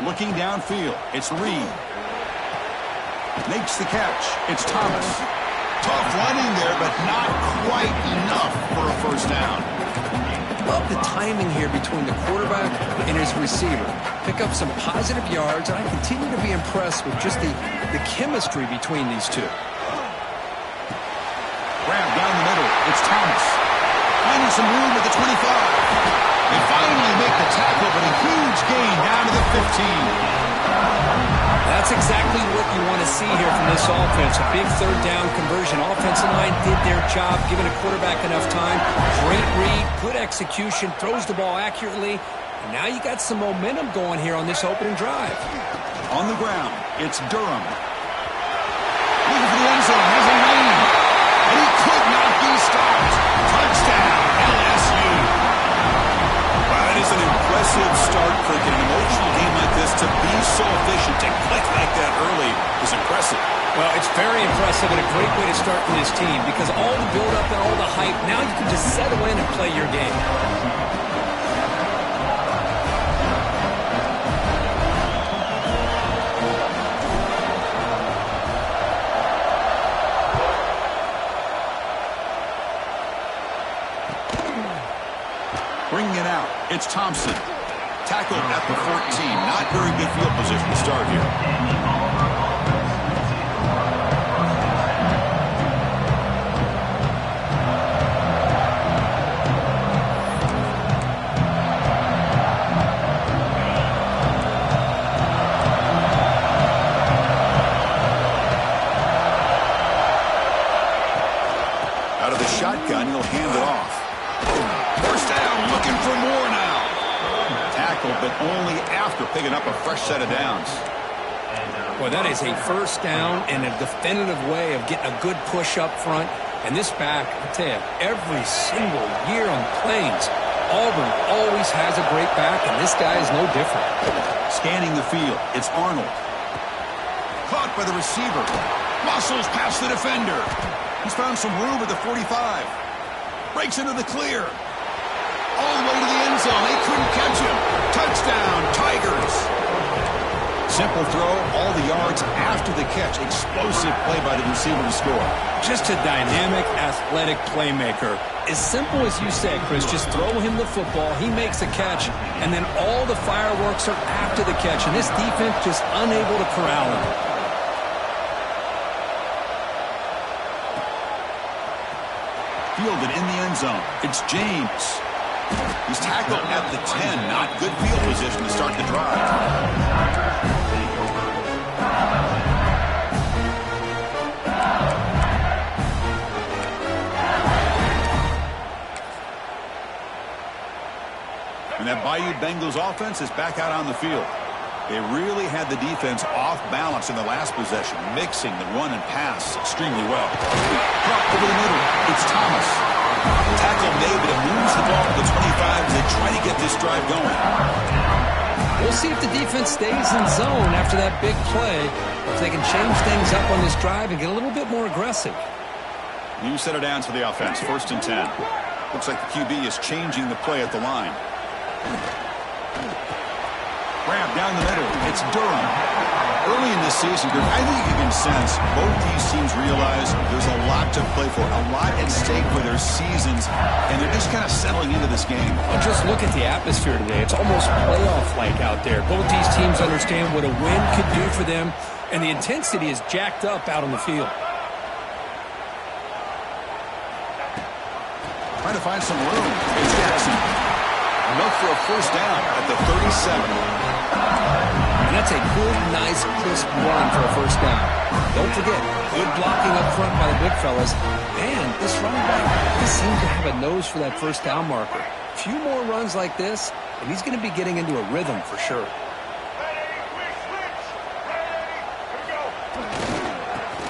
Looking downfield, it's Reed. Makes the catch. It's Thomas. Tough running there, but not quite enough for a first down. Love the timing here between the quarterback and his receiver. Pick up some positive yards, and I continue to be impressed with just the chemistry between these two. Grab down the middle. It's Thomas. Finding some room at the 25. They finally make the tackle, but a huge gain down to the 15. That's exactly what you want to see here from this offense. A big third down conversion. Offensive line did their job, giving a quarterback enough time. Great read, good execution, throws the ball accurately. And now you got some momentum going here on this opening drive. On the ground, it's Durham. Looking for the end zone. Has a lane. And he could not be stopped. Touchdown, LSU. Wow, that is an impressive start, Kirk. In an emotional game like this, to be so efficient, to click like that early is impressive. Well, it's very impressive and a great way to start for this team because all the build-up and all the hype, now you can just settle in and play your game. Bringing it out, it's Thompson. Tackled at the 14. Not very good field position to start here. Out of the shotgun, he'll hand it off. First down, looking for more now. Tackled, but only after picking up a fresh set of downs. Boy, that is a first down and a definitive way of getting a good push up front. And this back, I tell you, every single year on the Plains, Auburn always has a great back, and this guy is no different. Scanning the field, it's Arnold. Caught by the receiver. Muscles past the defender. He's found some room at the 45. Breaks into the clear. All the way to the end zone. They couldn't catch him. Touchdown, Tigers. Simple throw, all the yards after the catch. Explosive play by the receiver to score. Just a dynamic, athletic playmaker. As simple as you said, Chris, just throw him the football, he makes a catch, and then all the fireworks are after the catch. And this defense just unable to corral him. Fielded in the end zone. It's James. He's tackled at the 10. Not good field position to start the drive. And that Bayou Bengals offense is back out on the field. They really had the defense off balance in the last possession, mixing the run and pass extremely well. Drop over the middle. It's Thomas. Tackle made, but it moves the ball to the 25 as they try to get this drive going. We'll see if the defense stays in zone after that big play, or if they can change things up on this drive and get a little bit more aggressive. New set of downs for the offense. 1st and 10. Looks like the QB is changing the play at the line. Grab down the middle. It's Durham. Early in this season, I think you can sense both these teams realize there's a lot to play for, a lot at stake for their seasons, and they're just kind of settling into this game. Well, just look at the atmosphere today. It's almost playoff-like out there. Both these teams understand what a win could do for them, and the intensity is jacked up out on the field. Trying to find some room. It's Jackson. Enough for a first down at the 37. And that's a good, nice, crisp run for a first down. Don't forget, good blocking up front by the big fellas. And this running back just seems to have a nose for that first down marker. A few more runs like this, and he's going to be getting into a rhythm for sure.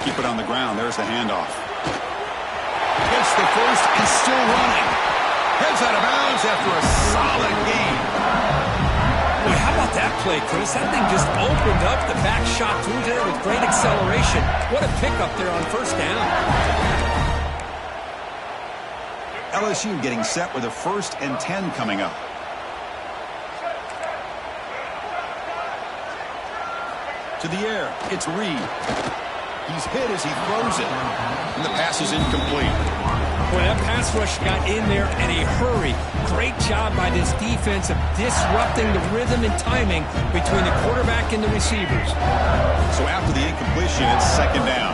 Keep it on the ground. There's the handoff. Gets the first and still running. Heads out of bounds after a solid game. Boy, how about that play, Chris? That thing just opened up. The back shot through there with great acceleration. What a pickup there on first down. LSU getting set with a 1st and 10 coming up. To the air. It's Reed. He's hit as he throws it. And the pass is incomplete. Boy, that pass rush got in there in a hurry. Great job by this defense of disrupting the rhythm and timing between the quarterback and the receivers. So after the incompletion, it's second down.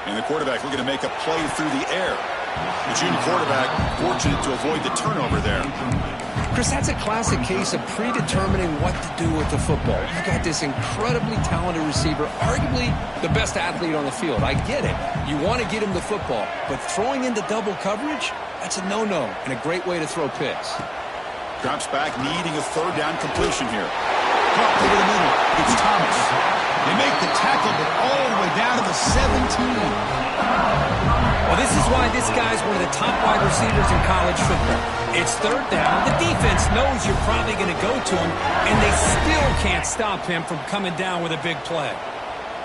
And the quarterback looking to make a play through the air. The junior quarterback fortunate to avoid the turnover there. Chris, that's a classic case of predetermining what to do with the football. You've got this incredibly talented receiver, arguably the best athlete on the field. I get it. You want to get him the football, but throwing into double coverage, that's a no-no and a great way to throw picks. Drops back, needing a third down completion here. Caught over the middle. It's Thomas. They make the tackle, but all the way down to the 17. Well, this is why this guy's one of the top wide receivers in college football. It's third down. The defense knows you're probably going to go to him, and they still can't stop him from coming down with a big play.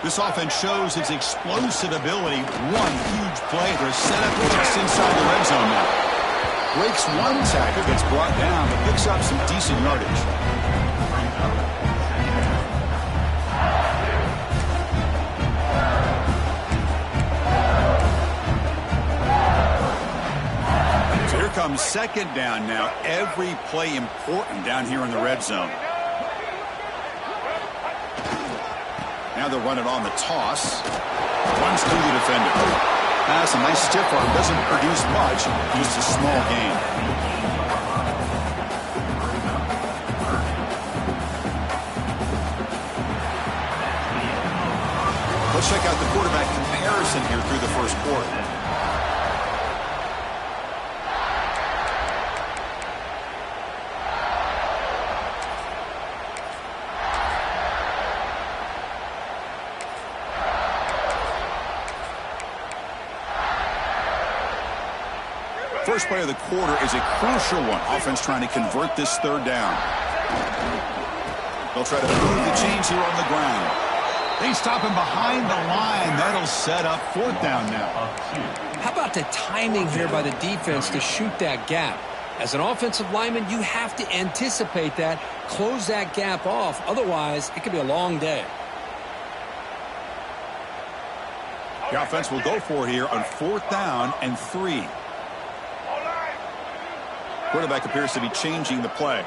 This offense shows its explosive ability. One huge play. They're set up just inside the red zone now. Breaks one tackle, gets brought down, but picks up some decent yardage. Comes second down now. Every play important down here in the red zone. Now they'll run it on the toss. Runs through the defender. That's a nice stiff arm. Doesn't produce much. Just a small gain. Let's check out the quarterback comparison here through the first quarter. First play of the quarter is a crucial one. Offense trying to convert this third down. They'll try to move the chains here on the ground. They stop him behind the line. That'll set up fourth down now. How about the timing here by the defense to shoot that gap? As an offensive lineman, you have to anticipate that, close that gap off. Otherwise, it could be a long day. The offense will go for here on fourth down and 3. Quarterback appears to be changing the play.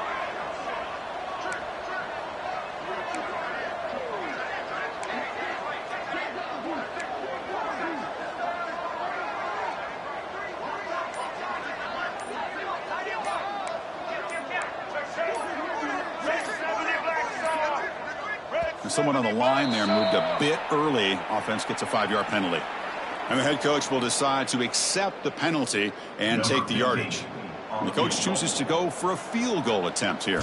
And someone on the line there moved a bit early. Offense gets a 5-yard penalty. And the head coach will decide to accept the penalty and take the yardage. And the coach chooses to go for a field goal attempt here.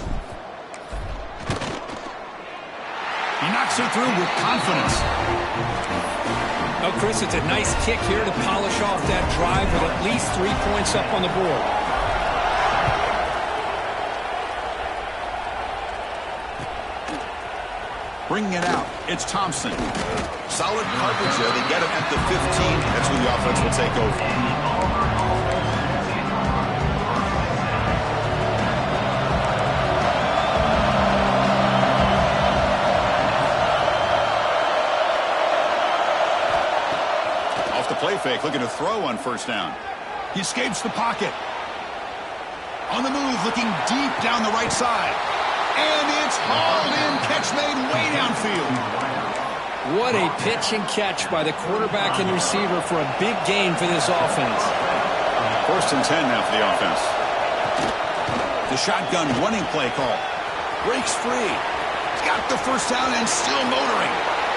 He knocks it through with confidence. Oh, Chris, it's a nice kick here to polish off that drive with at least 3 points up on the board. Bringing it out, it's Thompson. Solid coverage there. They get him at the 15. That's where the offense will take over. Play fake, looking to throw on first down. He escapes the pocket. On the move, looking deep down the right side. And it's hauled in. Catch made way downfield. What a pitch and catch by the quarterback and receiver for a big gain for this offense. First and 10 now for the offense. The shotgun running play call. Breaks free. He's got the first down and still motoring.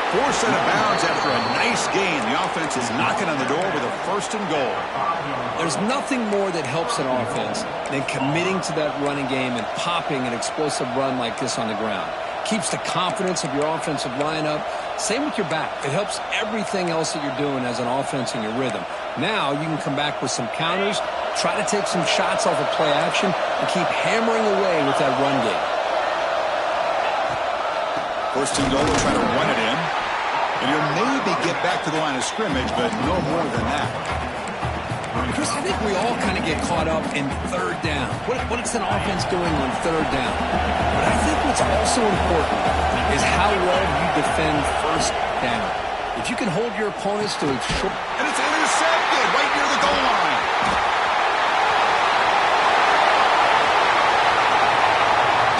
Forced out of bounds after a nice gain. The offense is knocking on the door with a first and goal. There's nothing more that helps an offense than committing to that running game and popping an explosive run like this on the ground. Keeps the confidence of your offensive lineup. Same with your back. It helps everything else that you're doing as an offense in your rhythm. Now you can come back with some counters, try to take some shots off of play action, and keep hammering away with that run game. First and goal, will try to run it in. And he'll maybe get back to the line of scrimmage, but no more than that. Chris, I think we all kind of get caught up in third down. What is an offense doing on third down? But I think what's also important is how well you defend first down. If you can hold your opponents to a short... And it's intercepted right near the goal line.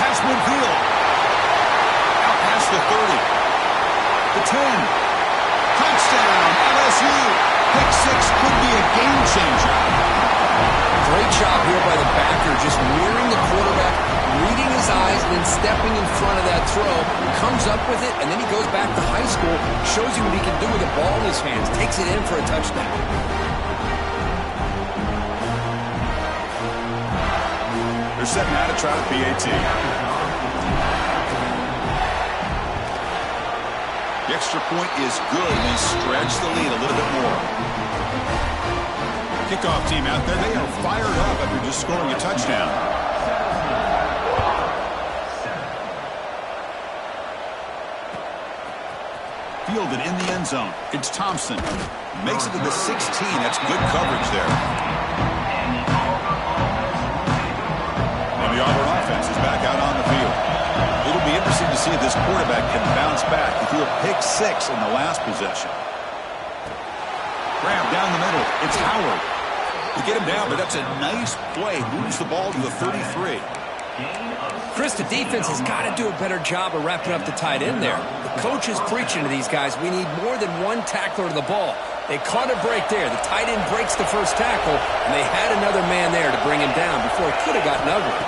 Pass midfield. Out past the 30. The 10. Touchdown, LSU. Pick six could be a game changer. Great job here by the backer, just mirroring the quarterback, reading his eyes, and then stepping in front of that throw. Comes up with it, and then he goes back to high school, shows you what he can do with the ball in his hands, takes it in for a touchdown. They're setting out to try the PAT. The extra point is good, and they stretch the lead a little bit more. Kickoff team out there, they are fired up after just scoring a touchdown. Fielded in the end zone. It's Thompson. Makes it to the 16. That's good coverage there. And the Auburn offense is back out on the field. It'll be interesting to see if this quarterback can bounce back. He threw a pick six in the last possession. Grab down the middle. It's Howard. To get him down, but that's a nice play. Moves the ball to the 33. Chris, the defense has got to do a better job of wrapping up the tight end there. The coach is preaching to these guys, we need more than one tackler to the ball. They caught a break there. The tight end breaks the first tackle, and they had another man there to bring him down before it could have gotten ugly.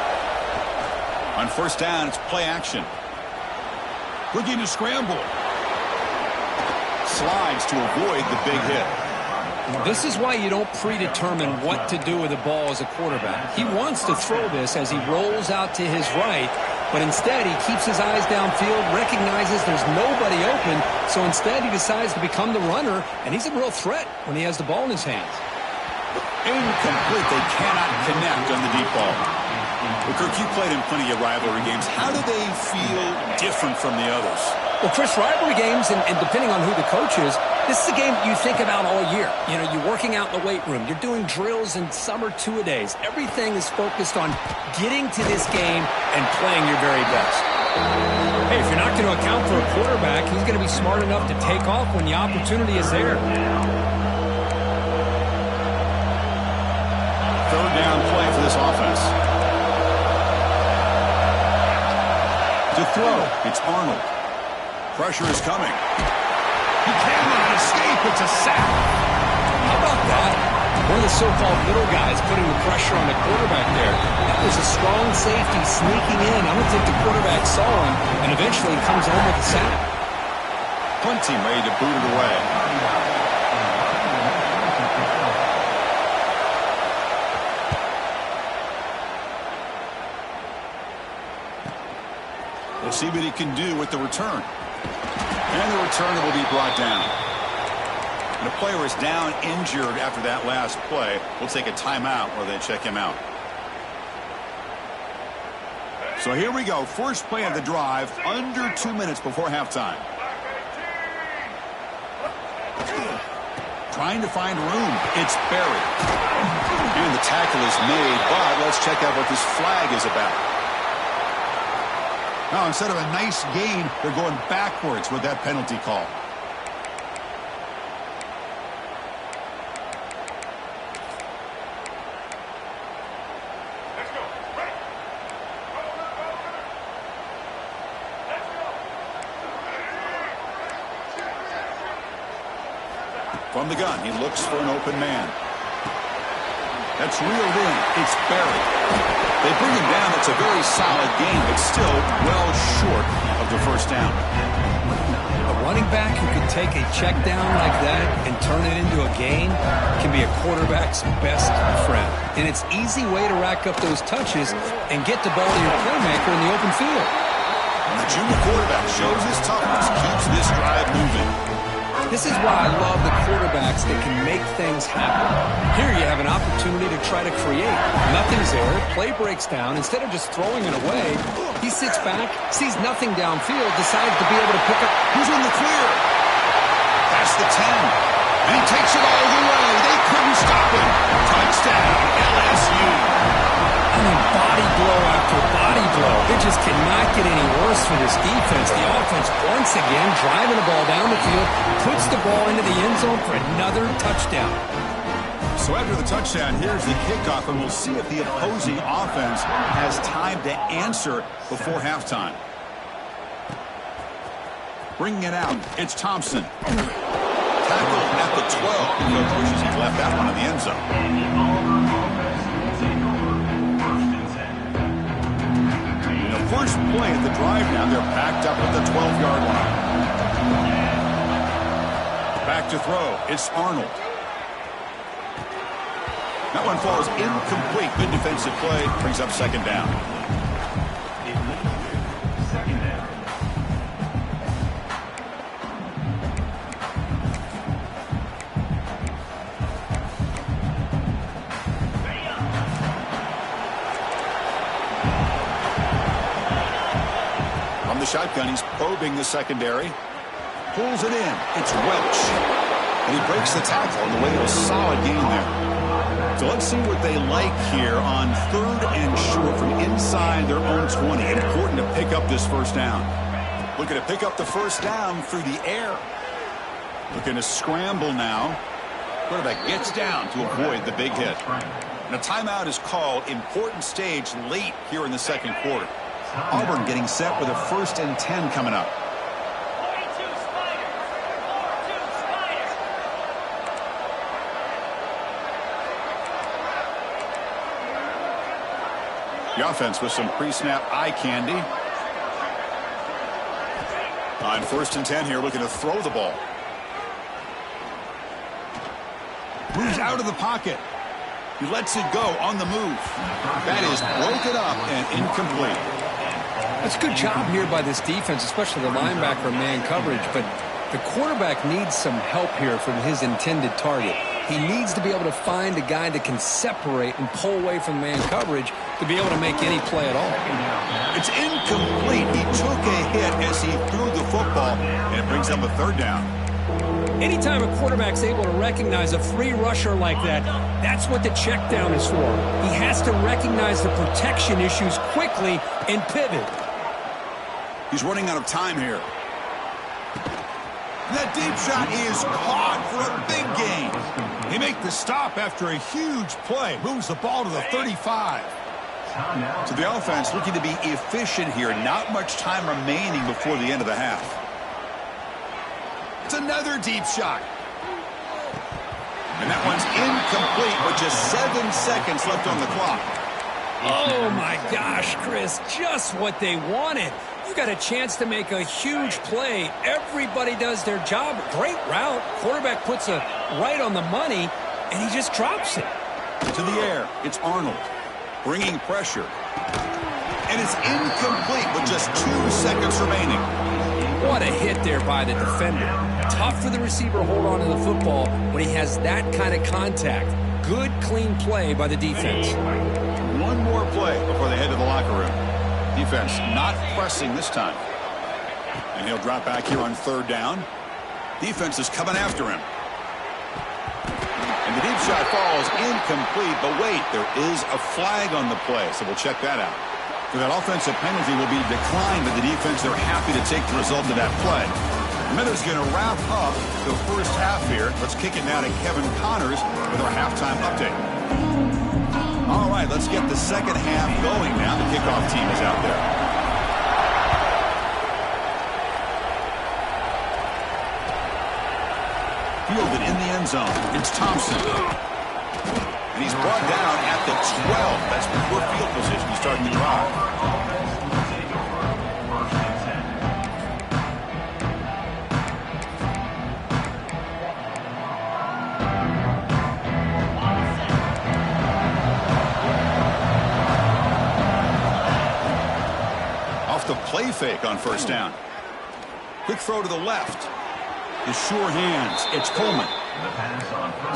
On first down, it's play action. Looking to scramble. Slides to avoid the big hit. This is why you don't predetermine what to do with the ball as a quarterback. He wants to throw this as he rolls out to his right, but instead he keeps his eyes downfield, recognizes there's nobody open, so instead he decides to become the runner, and he's a real threat when he has the ball in his hands. Incomplete. They cannot connect on the deep ball. Well, Kirk, you played in plenty of rivalry games. How do they feel different from the others? Well, Chris, rivalry games, and depending on who the coach is, this is a game you think about all year. You know, you're working out in the weight room. You're doing drills and summer two-a-days. Everything is focused on getting to this game and playing your very best. Hey, if you're not going to account for a quarterback, he's going to be smart enough to take off when the opportunity is there. Third down play for this offense. To throw, it's Arnold. Pressure is coming. He cannot escape. It's a sack. How about that? One of the so-called middle guys putting the pressure on the quarterback there. That was a strong safety sneaking in. I don't think the quarterback saw him, and eventually he comes home with a sack. Punt team ready to boot it away. We'll see what he can do with the return. And the returner will be brought down. And a player is down injured after that last play. We'll take a timeout where they check him out. So here we go. First play of the drive, under 2 minutes before halftime. Trying to find room. It's buried. And the tackle is made, but let's check out what this flag is about. Now, instead of a nice gain, they're going backwards with that penalty call. From the gun, he looks for an open man. That's reeled in. It's buried. They bring him down. It's a very solid game, but still well short of the first down. A running back who can take a check down like that and turn it into a gain can be a quarterback's best friend. And it's an easy way to rack up those touches and get the ball to your playmaker in the open field. The junior quarterback shows his toughness, keeps this drive moving. This is why I love the quarterbacks that can make things happen. Here you have an opportunity to try to create. Nothing's there. Play breaks down. Instead of just throwing it away, he sits back, sees nothing downfield, decides to be able to pick up. Who's in the clear? That's the 10. And he takes it all the way. They couldn't stop him. Touchdown, LSU. I mean, body blow after body blow. It just cannot get any worse for this defense. The offense, once again, driving the ball down the field, puts the ball into the end zone for another touchdown. So after the touchdown, here's the kickoff, and we'll see if the opposing offense has time to answer before halftime. Bringing it out, it's Thompson. Tackle at the 12. Coach wishes he left that one in the end zone. In the first play of the drive now, they're backed up at the 12-yard line. Back to throw, it's Arnold. That one falls incomplete. Good defensive play. Brings up second down. From the shotgun, he's probing the secondary. Pulls it in. It's Welch. And he breaks the tackle on the way to a solid gain there. So let's see what they like here on 3rd and short from inside their own 20. Important to pick up this first down. Looking to pick up the first down through the air. Looking to scramble now. Quarterback gets down to avoid the big hit. And a timeout is called. Important stage late here in the second quarter. Auburn getting set with a 1st and 10 coming up. The offense with some pre-snap eye candy. On 1st and 10 here, looking to throw the ball. Moves out of the pocket. He lets it go on the move. That is broken up and incomplete. That's a good job here by this defense, especially the linebacker man coverage, but the quarterback needs some help here from his intended target. He needs to be able to find a guy that can separate and pull away from man coverage to be able to make any play at all. It's incomplete. He took a hit as he threw the football, and it brings up a 3rd down. Anytime a quarterback's able to recognize a free rusher like that, that's what the check down is for. He has to recognize the protection issues quickly and pivot. He's running out of time here. That deep shot is caught for a big gain. They make the stop after a huge play. Moves the ball to the 35. So the offense looking to be efficient here. Not much time remaining before the end of the half. It's another deep shot. And that one's incomplete with just 7 seconds left on the clock. Oh, my gosh, Chris, just what they wanted. You got a chance to make a huge play. Everybody does their job. Great route. Quarterback puts it right on the money, and he just drops it. To the air, it's Arnold. Bringing pressure. And it's incomplete with just 2 seconds remaining. What a hit there by the defender. Tough for the receiver to hold on to the football when he has that kind of contact. Good, clean play by the defense. One more play before they head to the locker room. Defense not pressing this time. And he'll drop back here on 3rd down. Defense is coming after him. And the deep shot falls incomplete, but wait, there is a flag on the play, so we'll check that out. So that offensive penalty will be declined by the defense. They're happy to take the result of that play. Miller's going to wrap up the first half here. Let's kick it now to Kevin Connors with our halftime update. All right, let's get the second half going now. The kickoff team is out there. Fielded in the end zone. It's Thompson. And he's brought down at the 12. That's poor field position to start the drive. The play fake on 1st down. Quick throw to the left. His sure hands. It's Coleman.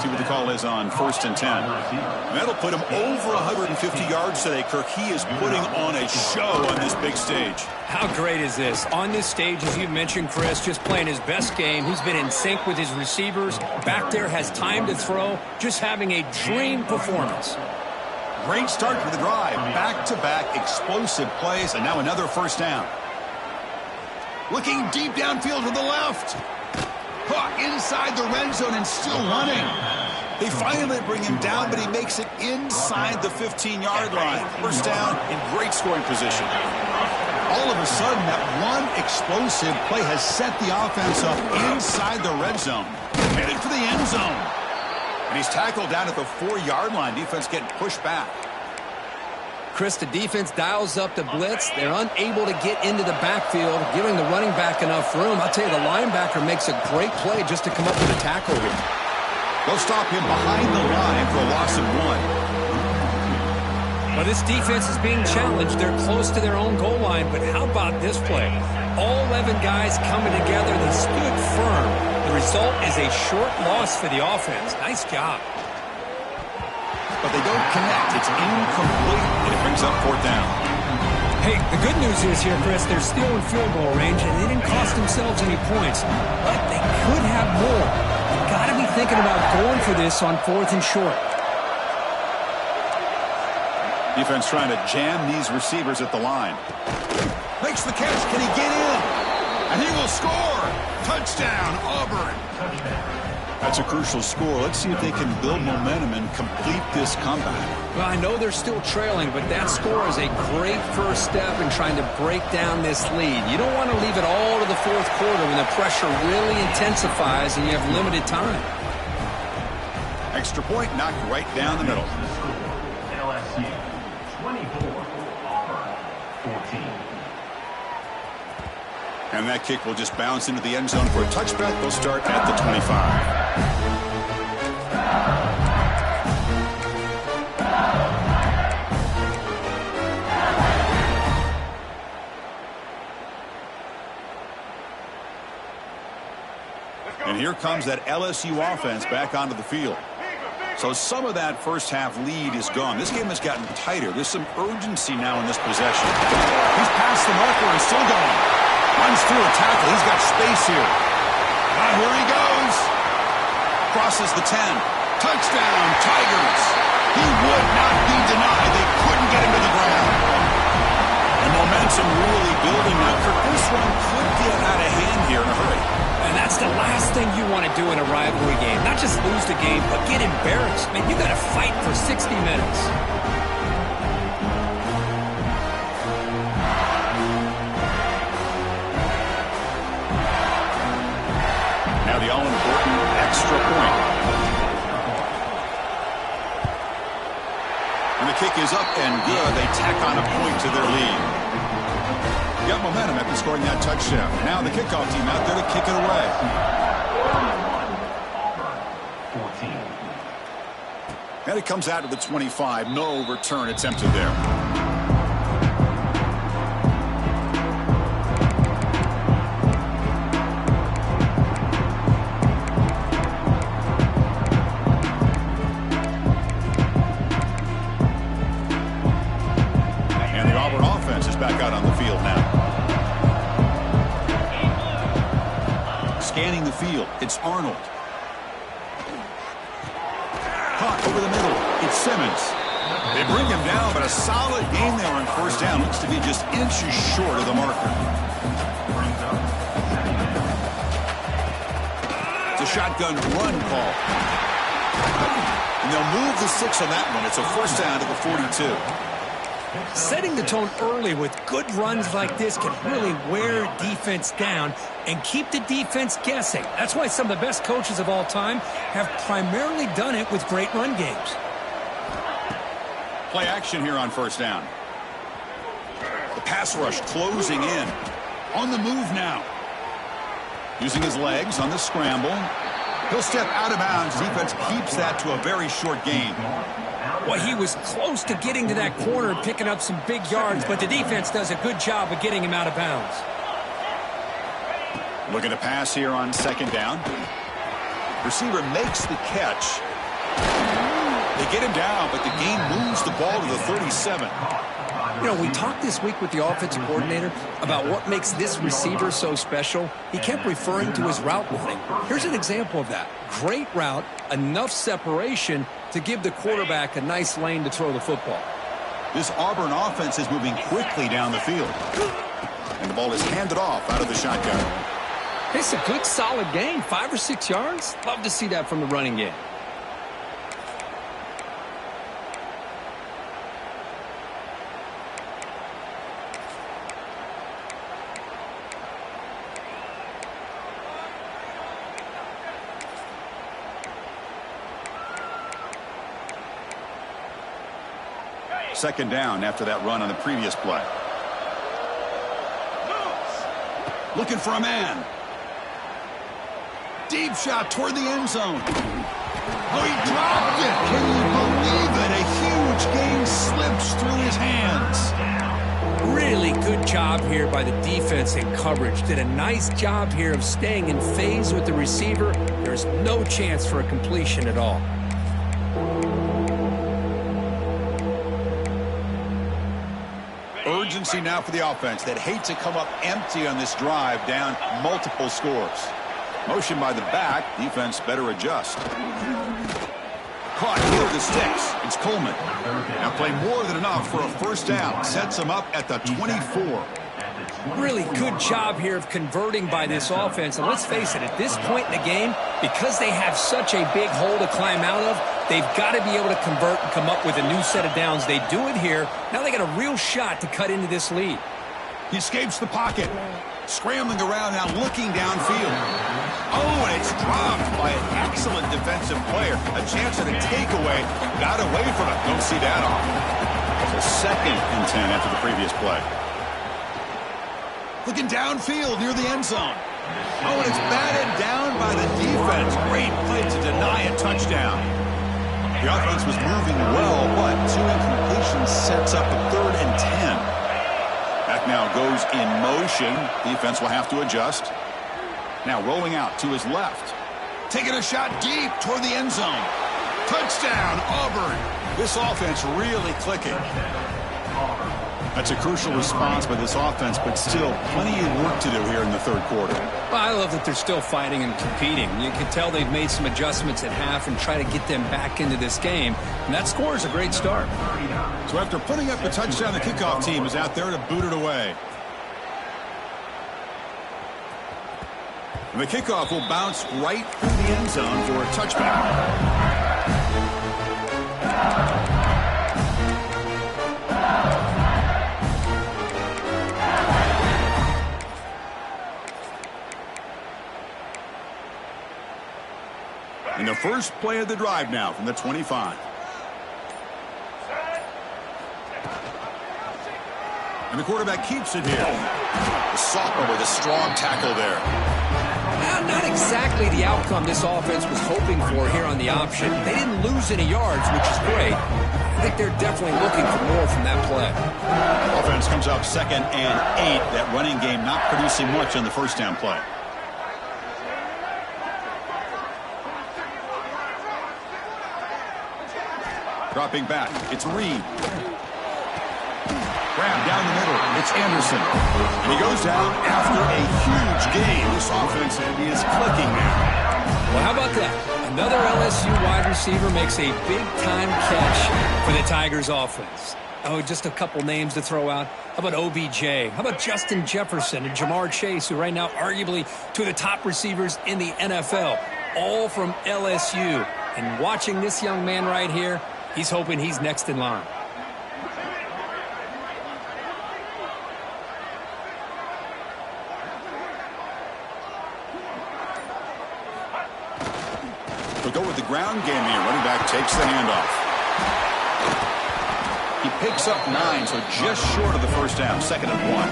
See what the call is on 1st and 10. And that'll put him over 150 yards today, Kirk. He is putting on a show on this big stage. How great is this? On this stage, as you mentioned, Chris, just playing his best game. He's been in sync with his receivers. Back there, has time to throw. Just having a dream performance. Great start to the drive. Back-to-back explosive plays, and now another first down. Looking deep downfield to the left. Caught inside the red zone and still running. They finally bring him down, but he makes it inside the 15-yard line. First down in great scoring position. All of a sudden, that one explosive play has set the offense up inside the red zone. Headed for the end zone. And he's tackled down at the 4-yard line. Defense getting pushed back. Chris, the defense dials up the blitz. They're unable to get into the backfield, giving the running back enough room. I'll tell you, the linebacker makes a great play just to come up with a tackle here. They'll stop him behind the line for a loss of 1. Well, this defense is being challenged. They're close to their own goal line, but how about this play? All 11 guys coming together. They stood firm. The result is a short loss for the offense. Nice job. But they don't connect. It's incomplete, and it brings up 4th down. Hey, the good news is here, Chris, they're still in field goal range, and they didn't cost themselves any points. But they could have more. You've got to be thinking about going for this on 4th and short. Defense trying to jam these receivers at the line. Makes the catch. Can he get in? And he will score. Touchdown, Auburn. That's a crucial score. Let's see if they can build momentum and complete this comeback. Well, I know they're still trailing, but that score is a great first step in trying to break down this lead. You don't want to leave it all to the 4th quarter when the pressure really intensifies and you have limited time. Extra point knocked right down the middle. LSU 24, Auburn 14. And that kick will just bounce into the end zone for a touchback. They'll start at the 25. And here comes that LSU offense back onto the field. So some of that first half lead is gone. This game has gotten tighter. There's some urgency now in this possession. He's past the marker and still going. Runs through a tackle. He's got space here. Ah, here he goes. Crosses the 10. Touchdown, Tigers. He would not be denied. They couldn't get him to the ground. And momentum really building now. Kirk, this one could get out of hand here in a hurry. And that's the last thing you want to do in a rivalry game. Not just lose the game, but get embarrassed. Man, you got to fight for 60 minutes. Now the all-important extra point. And the kick is up and good. They tack on a point to their lead. Got momentum after scoring that touchdown. Now the kickoff team out there to kick it away. 14. And it comes out to the 25. No return attempted there. And the Auburn offense is back out on the field now. Scanning the field, it's Arnold. Caught over the middle, it's Simmons. They bring him down, but a solid game there on first down. Looks to be just inches short of the marker. It's a shotgun run call. And they'll move the 6 on that one. It's a first down to the 42. Setting the tone early with good runs like this can really wear defense down and keep the defense guessing. That's why some of the best coaches of all time have primarily done it with great run games. Play action here on first down. The pass rush closing in. On the move now. Using his legs on the scramble. He'll step out of bounds. Defense keeps that to a very short gain. Well, he was close to getting to that corner and picking up some big yards, but the defense does a good job of getting him out of bounds. Looking to pass here on second down. Receiver makes the catch. They get him down, but the gain moves the ball to the 37. You know, we talked this week with the offensive coordinator about what makes this receiver so special. He kept referring to his route running. Here's an example of that. Great route, enough separation to give the quarterback a nice lane to throw the football. This Auburn offense is moving quickly down the field. And the ball is handed off out of the shotgun. It's a good, solid gain. 5 or 6 yards. Love to see that from the running game. Second down after that run on the previous play. Looking for a man. Deep shot toward the end zone. Oh, he dropped it. Can you believe it? A huge gain slips through his hands. Really good job here by the defense in coverage. Did a nice job here of staying in phase with the receiver. There's no chance for a completion at all. Urgency now for the offense that hate to come up empty on this drive, down multiple scores. Motion by the back. Defense better adjust. Caught here with the sticks. It's Coleman. Now play more than enough for a first down. Sets him up at the 24. Really good job here of converting by this offense. And let's face it, at this point in the game, because they have such a big hole to climb out of, they've got to be able to convert and come up with a new set of downs. They do it here. Now they got a real shot to cut into this lead. He escapes the pocket. Scrambling around now, looking downfield. Oh, and it's dropped by an excellent defensive player. A chance at a takeaway. Got away from it. Don't see that often. It's a 2nd and 10 after the previous play. Looking downfield near the end zone. Oh, and it's batted down by the defense. Great play to deny a touchdown. The offense was moving well, but 2 incompletions sets up a 3rd and 10. Back now goes in motion. Defense will have to adjust. Now rolling out to his left. Taking a shot deep toward the end zone. Touchdown, Auburn. This offense really clicking. That's a crucial response by this offense, but still plenty of work to do here in the 3rd quarter. Well, I love that they're still fighting and competing. You can tell they've made some adjustments at half and try to get them back into this game. And that score is a great start. So after putting up the touchdown, the kickoff team is out there to boot it away. And the kickoff will bounce right through the end zone for a touchback. And the first play of the drive now from the 25. And the quarterback keeps it here. The sophomore with a strong tackle there. Well, not exactly the outcome this offense was hoping for here on the option. They didn't lose any yards, which is great. I think they're definitely looking for more from that play. Offense comes up 2nd and 8. That running game not producing much on the first down play. Dropping back, it's Reed. Grab down the middle, it's Anderson. And he goes down after a huge gain. This offense is clicking now. Well, how about that? Another LSU wide receiver makes a big-time catch for the Tigers offense. Oh, just a couple names to throw out. How about OBJ? How about Justin Jefferson and Jamar Chase, who right now arguably two of the top receivers in the NFL, all from LSU. And watching this young man right here, he's hoping he's next in line. We'll go with the ground game here. Running back takes the handoff. He picks up 9, so just short of the first down. 2nd and 1.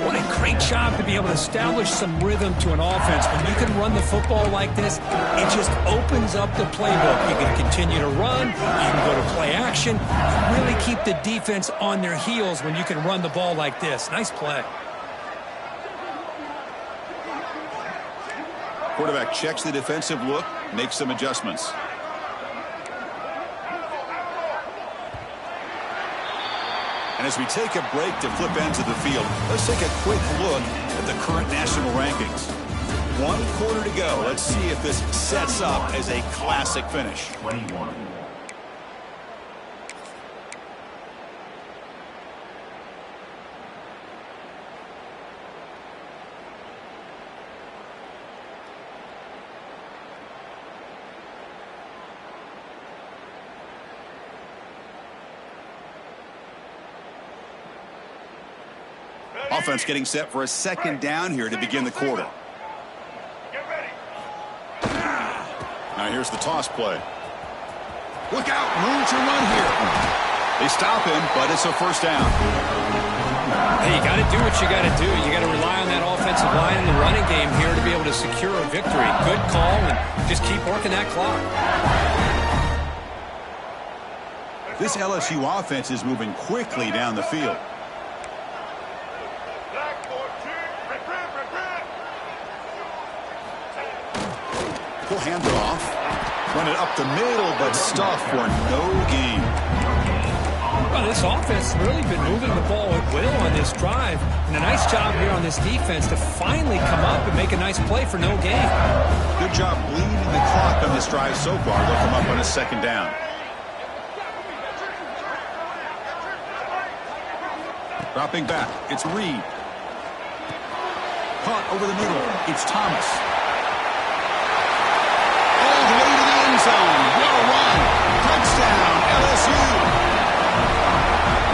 What a great job to be able to establish some rhythm to an offense. When you can run the football like this, it just opens up the playbook. You can continue to run. You can go to play action. You really keep the defense on their heels when you can run the ball like this. Nice play. Quarterback checks the defensive look, makes some adjustments. And as we take a break to flip ends of the field, let's take a quick look at the current national rankings. 1 quarter to go. Let's see if this sets up as a classic finish. 21. Offense getting set for a second down here to begin the quarter. Now here's the toss play. Look out, room to run here. They stop him, but it's a first down. Hey, you got to do what you got to do. You got to rely on that offensive line in the running game here to be able to secure a victory. Good call, and just keep working that clock. This LSU offense is moving quickly down the field. He'll hand it off. Run it up the middle, but stuffed for no gain. Well, this offense has really been moving the ball at will on this drive. And a nice job here on this defense to finally come up and make a nice play for no gain. Good job bleeding the clock on this drive so far. They'll come up on a second down. Dropping back. It's Reed. Caught over the middle. It's Thomas. All the way to the end zone. Well run. Touchdown, LSU.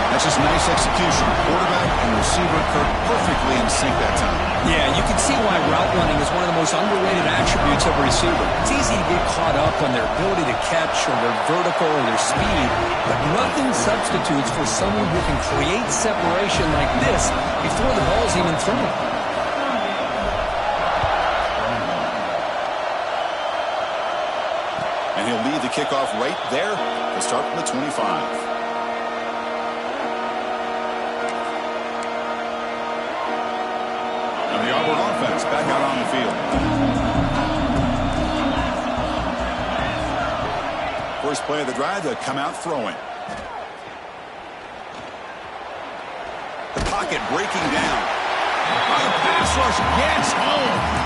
That's just nice execution. Quarterback and receiver perfectly in sync that time. Yeah, you can see why route running is one of the most underrated attributes of a receiver. It's easy to get caught up on their ability to catch or their vertical or their speed, but nothing substitutes for someone who can create separation like this before the ball's even thrown. And he'll lead the kickoff right there to start from the 25. And the Auburn offense back out on the field. First play of the drive, they'll come out throwing. The pocket breaking down. The pass rush gets home.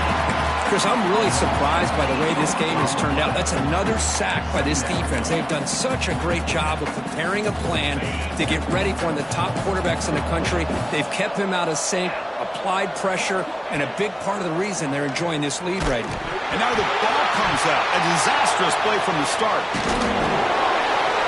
Chris, I'm really surprised by the way this game has turned out. That's another sack by this defense. They've done such a great job of preparing a plan to get ready for one of the top quarterbacks in the country. They've kept him out of sync, applied pressure, and a big part of the reason they're enjoying this lead right now. And now the ball comes out. A disastrous play from the start.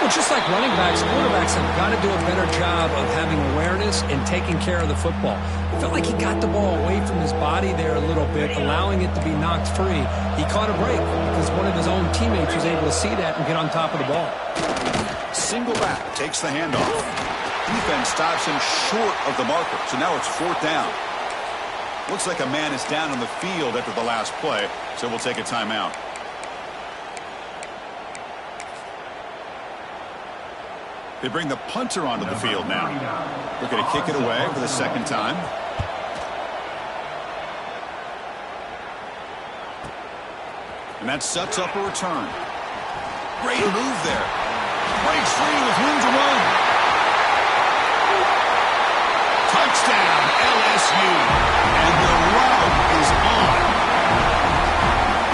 Well, just like running backs, quarterbacks have got to do a better job of having awareness and taking care of the football. I felt like he got the ball away from his body there a little bit, allowing it to be knocked free. He caught a break because one of his own teammates was able to see that and get on top of the ball. Single back takes the handoff. Defense stops him short of the marker, so now it's fourth down. Looks like a man is down on the field after the last play, so we'll take a timeout. They bring the punter onto the field now. Looking to kick it away for the second time. And that sets up a return. Great move there. Breaks free with room to run. Touchdown, LSU. And the route is on.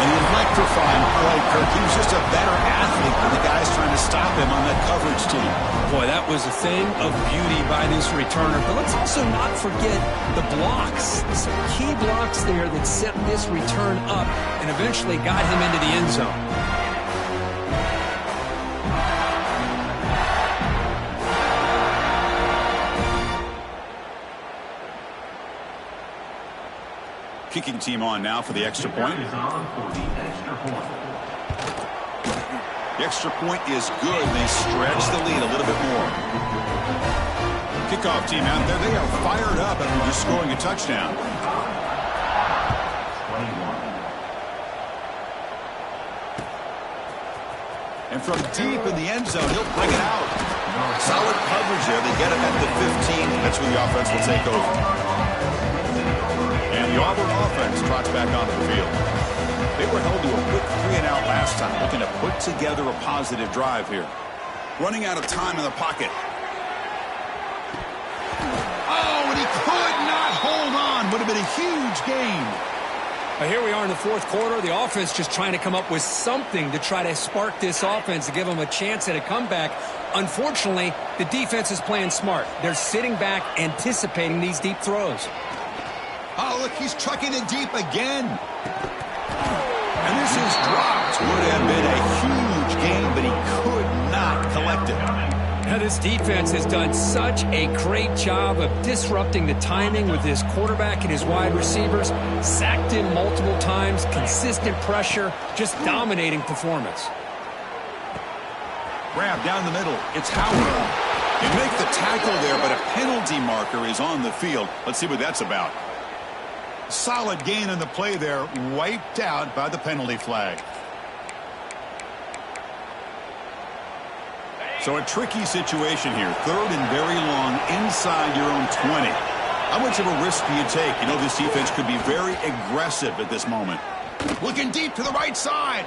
An electrifying play, Kirk. He was just a better athlete than the guys trying to stop him on that coverage team. Boy, that was a thing of beauty by this returner. But let's also not forget the blocks. Some key blocks there that set this return up and eventually got him into the end zone. Kicking team on now for the extra point. The extra point is good. They stretch the lead a little bit more. Kickoff team out there. They are fired up after just scoring a touchdown. And from deep in the end zone, he'll bring it out. Solid coverage there. They get him at the 15. That's where the offense will take over. And the Auburn offense trots back onto the field. They were held to a quick 3-and-out last time, looking to put together a positive drive here. Running out of time in the pocket. Oh, and he could not hold on. Would have been a huge gain. Here we are in the fourth quarter. The offense just trying to come up with something to try to spark this offense to give them a chance at a comeback. Unfortunately, the defense is playing smart. They're sitting back, anticipating these deep throws. Oh, look, he's trucking it deep again. And this is dropped. Would have been a huge gain, but he could not collect it. Now, this defense has done such a great job of disrupting the timing with his quarterback and his wide receivers. Sacked him multiple times, consistent pressure, just dominating performance. Grab down the middle. It's Howard. You make the tackle there, but a penalty marker is on the field. Let's see what that's about. Solid gain on the play there, wiped out by the penalty flag. So a tricky situation here. Third and very long inside your own 20. How much of a risk do you take? You know this defense could be very aggressive at this moment. Looking deep to the right side.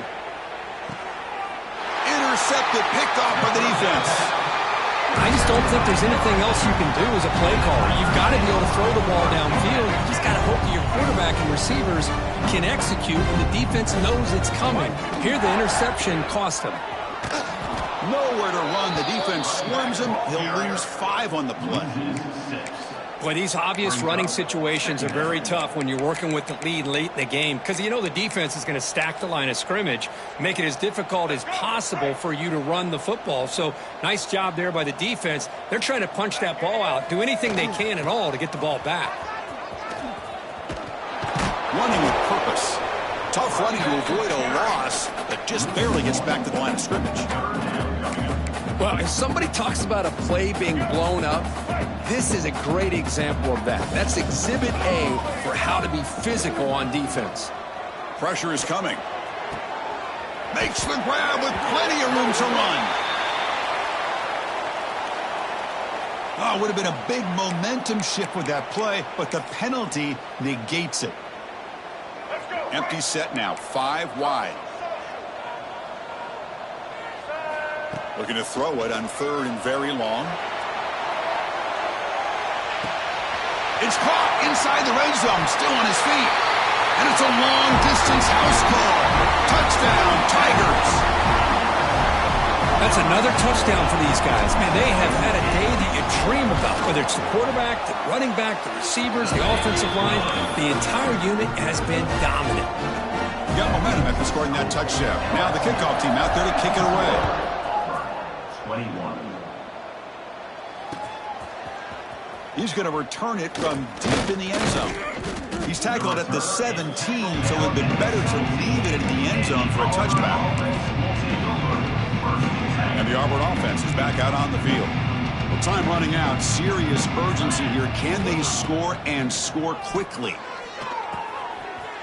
Intercepted, picked off by the defense. I just don't think there's anything else you can do as a play caller. You've got to be able to throw the ball downfield. You just got to hope that your quarterback and receivers can execute when the defense knows it's coming. Here the interception cost him. Nowhere to run. The defense swarms him. He'll lose 5 on the play. Boy, these obvious running situations are very tough when you're working with the lead late in the game because you know the defense is going to stack the line of scrimmage, make it as difficult as possible for you to run the football. So nice job there by the defense. They're trying to punch that ball out, do anything they can at all to get the ball back. Running with purpose. Tough running to avoid a loss, but just barely gets back to the line of scrimmage. Well, if somebody talks about a play being blown up, this is a great example of that. That's exhibit A for how to be physical on defense. Pressure is coming. Makes the grab with plenty of room to run. Oh, would have been a big momentum shift with that play, but the penalty negates it. Empty set now, 5 wide. Looking to throw it on third and very long. It's caught inside the red zone, still on his feet. And it's a long-distance house call. Touchdown, Tigers. That's another touchdown for these guys. Man, they have had a day that you dream about, whether it's the quarterback, the running back, the receivers, the offensive line. The entire unit has been dominant. Got momentum after scoring that touchdown. Now the kickoff team out there to kick it away. 21. He's going to return it from deep in the end zone. He's tackled at the 17, so it would have been better to leave it in the end zone for a touchback. And the Auburn offense is back out on the field. Well, time running out. Serious urgency here. Can they score and score quickly?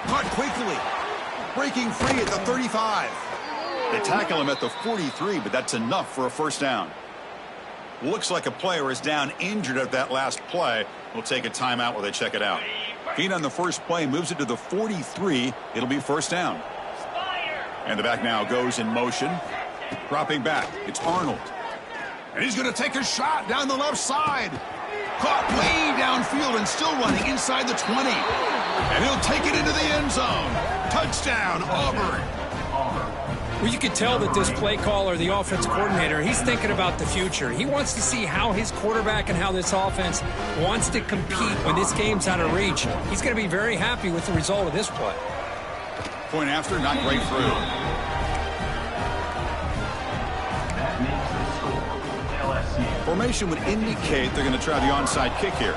Caught quickly. Breaking free at the 35. They tackle him at the 43, but that's enough for a first down. Looks like a player is down injured at that last play. We'll take a timeout while they check it out. Gain on the first play moves it to the 43. It'll be first down. And the back now goes in motion. Dropping back. It's Arnold. And he's going to take a shot down the left side. Caught way downfield and still running inside the 20. And he'll take it into the end zone. Touchdown, Auburn. Well, you could tell that this play caller, the offense coordinator, he's thinking about the future. He wants to see how his quarterback and how this offense wants to compete when this game's out of reach. He's going to be very happy with the result of this play. Point after, not great through. That makes the score. LSU. Formation would indicate they're going to try the onside kick here.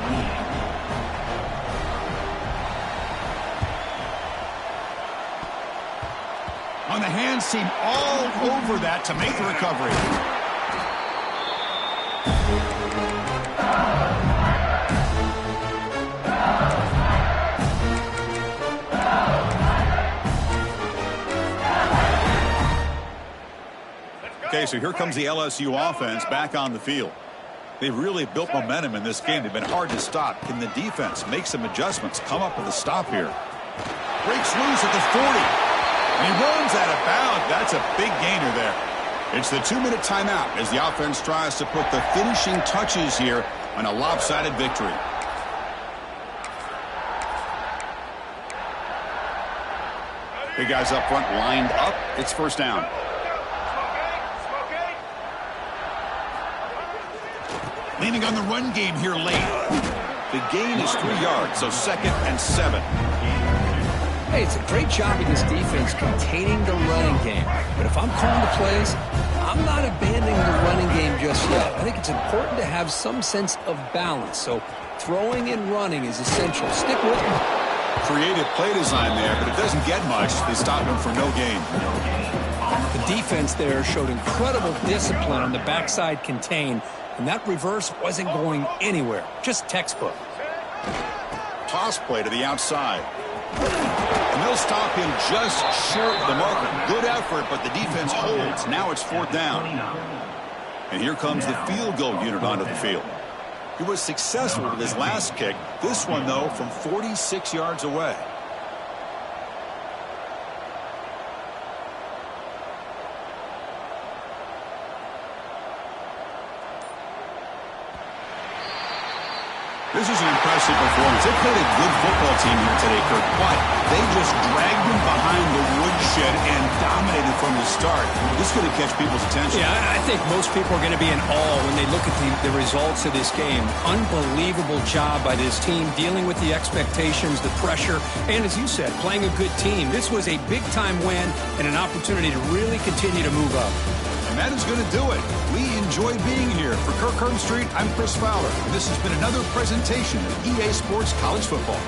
On the hands team all over that to make the recovery. Okay, so here comes the LSU offense back on the field. They've really built momentum in this game. They've been hard to stop. Can the defense make some adjustments, come up with a stop here? Breaks loose at the 40. And he runs out of bounds. That's a big gainer there. It's the 2-minute timeout as the offense tries to put the finishing touches here on a lopsided victory. The guys up front lined up. It's first down. Leaning on the run game here late. The gain is 3 yards, so 2nd and 7. Hey, it's a great job of this defense containing the running game. But if I'm calling the plays, I'm not abandoning the running game just yet. I think it's important to have some sense of balance. So throwing and running is essential. Stick with me. Creative play design there, but it doesn't get much. They stop him for no gain. The defense there showed incredible discipline on the backside contain, and that reverse wasn't going anywhere. Just textbook. Toss play to the outside. And they'll stop him just short of the marker. Good effort, but the defense holds. Now it's 4th down. And here comes the field goal unit onto the field. He was successful with his last kick. This one, though, from 46 yards away. This is an impressive performance. They played a good football team here today, Kirk, but they just dragged him behind the woodshed and dominated from the start. This is going to catch people's attention. Yeah, I think most people are going to be in awe when they look at the results of this game. Unbelievable job by this team, dealing with the expectations, the pressure, and as you said, playing a good team. This was a big-time win and an opportunity to really continue to move up. And that is going to do it. We enjoy being here. For Kirk Street, I'm Chris Fowler. And this has been another presentation of EA Sports College Football.